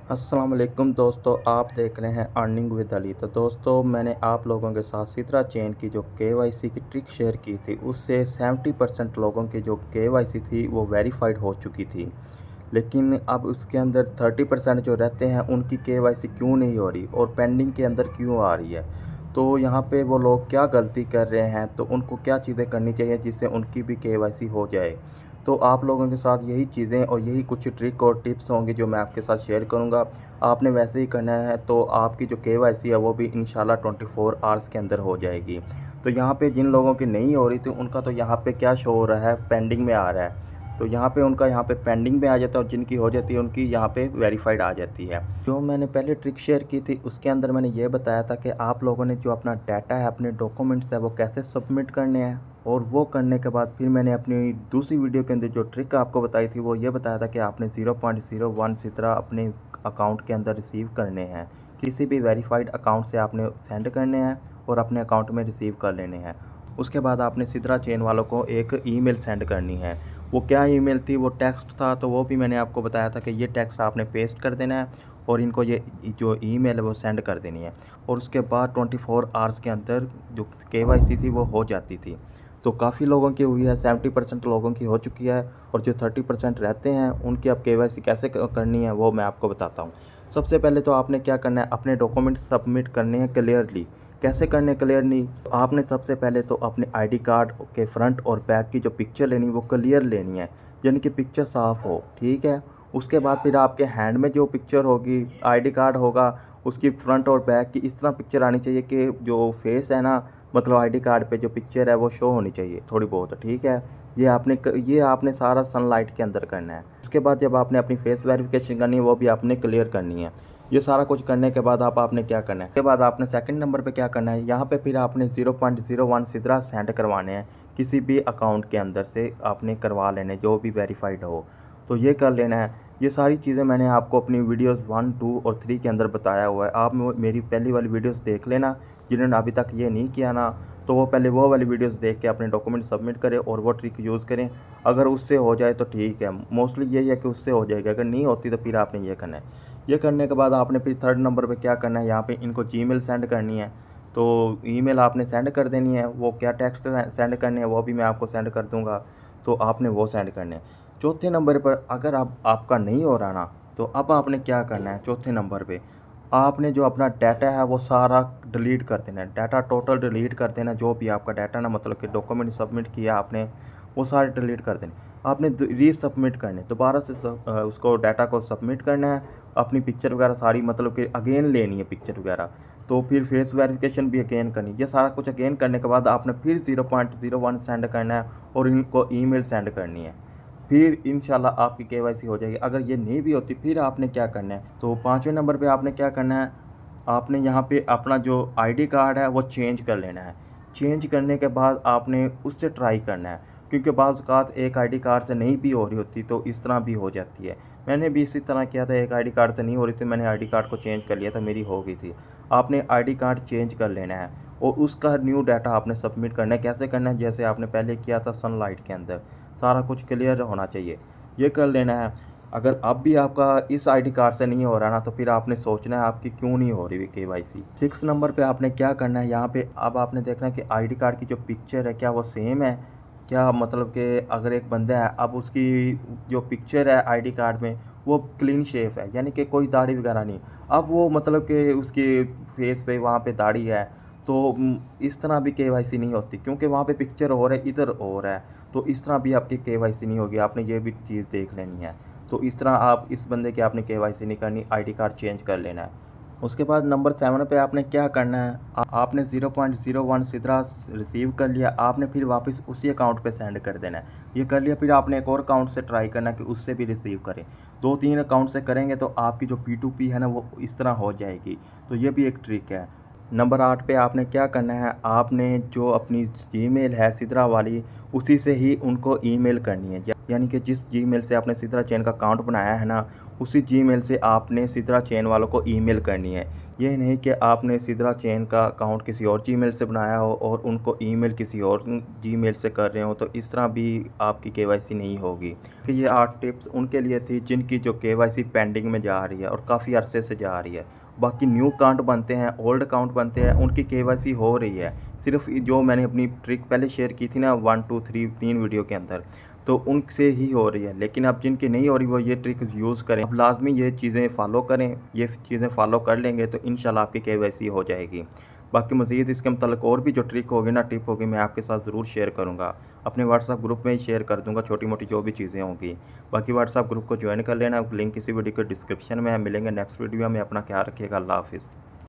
अस्सलाम वालेकुम दोस्तों, आप देख रहे हैं अर्निंग विद अली। तो दोस्तों, मैंने आप लोगों के साथ सिद्रा चेन की जो केवाईसी की ट्रिक शेयर की थी, उससे 70% लोगों की जो केवाईसी थी वो वेरीफाइड हो चुकी थी। लेकिन अब उसके अंदर 30% जो रहते हैं उनकी केवाईसी क्यों नहीं हो रही और पेंडिंग के अंदर क्यों आ रही है। तो यहाँ पे वो लोग क्या गलती कर रहे हैं, तो उनको क्या चीज़ें करनी चाहिए जिससे उनकी भी केवाईसी हो जाए। तो आप लोगों के साथ यही चीज़ें और यही कुछ ट्रिक और टिप्स होंगे जो मैं आपके साथ शेयर करूँगा। आपने वैसे ही करना है, तो आपकी जो केवाईसी है वो भी इंशाल्लाह 24 आवर्स के अंदर हो जाएगी। तो यहाँ पे जिन लोगों की नहीं हो रही थी उनका तो यहाँ पे क्या शो हो रहा है, पेंडिंग में आ रहा है। तो यहाँ पे उनका यहाँ पे पेंडिंग में आ जाता है और जिनकी हो जाती है उनकी यहाँ पे वेरीफाइड आ जाती है। जो मैंने पहले ट्रिक शेयर की थी उसके अंदर मैंने ये बताया था कि आप लोगों ने जो अपना डाटा है, अपने डॉक्यूमेंट्स है, वो कैसे सबमिट करने हैं। और वो करने के बाद फिर मैंने अपनी दूसरी वीडियो के अंदर जो ट्रिक आपको बताई थी वो ये बताया था कि आपने 0.01 सितरा अपने अकाउंट के अंदर रिसीव करने हैं। किसी भी वेरीफाइड अकाउंट से आपने सेंड करने हैं और अपने अकाउंट में रिसीव कर लेने हैं। उसके बाद आपने सिद्रा चेन वालों को एक ईमेल सेंड करनी है। वो क्या ईमेल थी, वो टेक्स्ट था, तो वो भी मैंने आपको बताया था कि ये टेक्स्ट आपने पेस्ट कर देना है और इनको ये जो ईमेल है वो सेंड कर देनी है। और उसके बाद 24 आवर्स के अंदर जो केवाईसी थी वो हो जाती थी। तो काफ़ी लोगों की हुई है, 70% लोगों की हो चुकी है। और जो 30% रहते हैं उनकी अब केवाईसी कैसे करनी है वो मैं आपको बताता हूँ। सबसे पहले तो आपने क्या करना है, अपने डॉक्यूमेंट सबमिट करने हैं क्लियरली। कैसे करने क्लियरली, तो आपने सबसे पहले तो अपने आईडी कार्ड के फ्रंट और बैक की जो पिक्चर लेनी वो क्लियर लेनी है, यानी कि पिक्चर साफ़ हो, ठीक है। उसके बाद फिर आपके हैंड में जो पिक्चर होगी, आईडी कार्ड होगा, उसकी फ्रंट और बैक की इस तरह पिक्चर आनी चाहिए कि जो फेस है ना, मतलब आईडी कार्ड पे जो पिक्चर है वो शो होनी चाहिए थोड़ी बहुत, ठीक है। ये आपने सारा सनलाइट के अंदर करना है। उसके बाद जब आपने अपनी फेस वेरिफिकेशन करनी है वो भी आपने क्लियर करनी है। ये सारा कुछ करने के बाद आपने क्या करना है, उसके बाद आपने सेकंड नंबर पे क्या करना है, यहाँ पे फिर आपने 0.01 सिद्रा सेंड करवाने हैं। किसी भी अकाउंट के अंदर से आपने करवा लेने जो भी वेरीफाइड हो, तो ये कर लेना है। ये सारी चीज़ें मैंने आपको अपनी वीडियोस 1, 2 और 3 के अंदर बताया हुआ है। आप मेरी पहली वाली वीडियोस देख लेना। जिन्होंने अभी तक ये नहीं किया ना, तो वो पहले वो वाली वीडियोस देख के अपने डॉक्यूमेंट सबमिट करें और वो ट्रिक यूज़ करें। अगर उससे हो जाए तो ठीक है, मोस्टली यही है कि उससे हो जाएगा। अगर नहीं होती तो फिर आपने ये करना है। ये करने के बाद आपने फिर थर्ड नंबर पे क्या करना है, यहाँ पे इनको जीमेल सेंड करनी है। तो ईमेल आपने सेंड कर देनी है। वो क्या टेक्स्ट सेंड करने हैं वो भी मैं आपको सेंड कर दूँगा, तो आपने वो सेंड करने हैं। चौथे नंबर पर अगर आपका नहीं हो रहा ना, तो अब आपने क्या करना है, चौथे नंबर पे आपने जो अपना डाटा है वो सारा डिलीट कर देना है। डाटा टोटल डिलीट कर देना, जो भी आपका डाटा ना, मतलब कि डॉक्यूमेंट सबमिट किया आपने वो सारे डिलीट कर देने। आपने रीसबमिट करने, दोबारा से उसको डाटा को सबमिट करना है। अपनी पिक्चर वगैरह सारी, मतलब कि अगेन लेनी है पिक्चर वगैरह। तो फिर फेस वेरिफिकेशन भी अगेन करनी है। ये सारा कुछ अगेन करने के बाद आपने फिर 0.01 सेंड करना है और इनको ईमेल सेंड करनी है। फिर इंशाल्लाह आपकी केवाईसी हो जाएगी। अगर ये नहीं भी होती फिर आपने क्या करना है, तो पाँचवें नंबर पे आपने क्या करना है, आपने यहाँ पे अपना जो आईडी कार्ड है वो चेंज कर लेना है। चेंज करने के बाद आपने उससे ट्राई करना है, क्योंकि बाज़ औक़ात एक आईडी कार्ड से नहीं भी हो रही होती, तो इस तरह भी हो जाती है। मैंने भी इसी तरह किया था, एक आईडी कार्ड से नहीं हो रही थी, मैंने आईडी कार्ड को चेंज कर लिया था, मेरी हो गई थी। आपने आईडी कार्ड चेंज कर लेना है और उसका न्यू डाटा आपने सबमिट करना है। कैसे करना है, जैसे आपने पहले किया था सनलाइट के अंदर, सारा कुछ क्लियर होना चाहिए। ये कर लेना है। अगर अब भी आपका इस आईडी कार्ड से नहीं हो रहा ना, तो फिर आपने सोचना है आपकी क्यों नहीं हो रही केवाईसी। 6 नंबर पे आपने क्या करना है, यहाँ पे अब आपने देखना है कि आईडी कार्ड की जो पिक्चर है क्या वो सेम है। क्या मतलब कि अगर एक बंदा है, अब उसकी जो पिक्चर है आईडी कार्ड में वो क्लीन शेव है, यानी कि कोई दाढ़ी वगैरह नहीं। अब वो मतलब कि उसके फेस पे वहाँ पे दाढ़ी है, तो इस तरह भी केवाईसी नहीं होती, क्योंकि वहाँ पे पिक्चर और है, इधर और है। तो इस तरह भी आपकी केवाईसी नहीं होगी। आपने ये भी चीज़ देख लेनी है। तो इस तरह आप इस बंदे की आपने केवाईसी नहीं करनी, आईडी कार्ड चेंज कर लेना है। उसके बाद नंबर 7 पे आपने क्या करना है, आपने 0.01 सिद्रा रिसीव कर लिया, आपने फिर वापस उसी अकाउंट पे सेंड कर देना है। ये कर लिया, फिर आपने एक और अकाउंट से ट्राई करना है कि उससे भी रिसीव करें। 2-3 अकाउंट से करेंगे तो आपकी जो P2P है ना वो इस तरह हो जाएगी। तो ये भी एक ट्रिक है। नंबर 8 पे आपने क्या करना है, आपने जो अपनी जीमेल है सिद्रा वाली, उसी से ही उनको ईमेल करनी है। यानी कि जिस जीमेल से आपने सिद्रा चेन का अकाउंट बनाया है ना, उसी जीमेल से आपने सिद्रा चेन वालों को ईमेल करनी है। ये नहीं कि आपने सिद्रा चेन का अकाउंट किसी और जीमेल से बनाया हो और उनको ईमेल किसी और जीमेल से कर रहे हो, तो इस तरह भी आपकी केवाईसी नहीं होगी। कि ये 8 टिप्स उनके लिए थी जिनकी जो केवाईसी पेंडिंग में जा रही है और काफ़ी अरसे से जा रही है। बाकी न्यू अकाउंट बनते हैं, ओल्ड अकाउंट बनते हैं, उनकी केवाईसी हो रही है। सिर्फ जो मैंने अपनी ट्रिक पहले शेयर की थी ना 1 2 3 3 वीडियो के अंदर, तो उनसे ही हो रही है। लेकिन अब जिनकी नहीं हो रही वो ये ट्रिक यूज़ करें। अब लाज़मी ये चीज़ें फ़ॉलो करें, ये चीज़ें फ़ॉलो कर लेंगे तो इंशाल्लाह आपकी केवाईसी हो जाएगी। बाकी मज़ीद इसके मतलब और भी जो ट्रिक होगी ना, टिप होगी, मैं आपके साथ ज़रूर शेयर करूँगा। अपने व्हाट्सएप ग्रुप में ही शेयर कर दूँगा छोटी-मोटी जो भी चीज़ें होंगी। बाकी व्हाट्सएप ग्रुप को ज्वाइन कर लेना, लिंक इसी वीडियो के डिस्क्रिप्शन में है। मिलेंगे नेक्स्ट वीडियो में, अपना ख्याल रखिएगा। अल्लाह हाफ़िज़।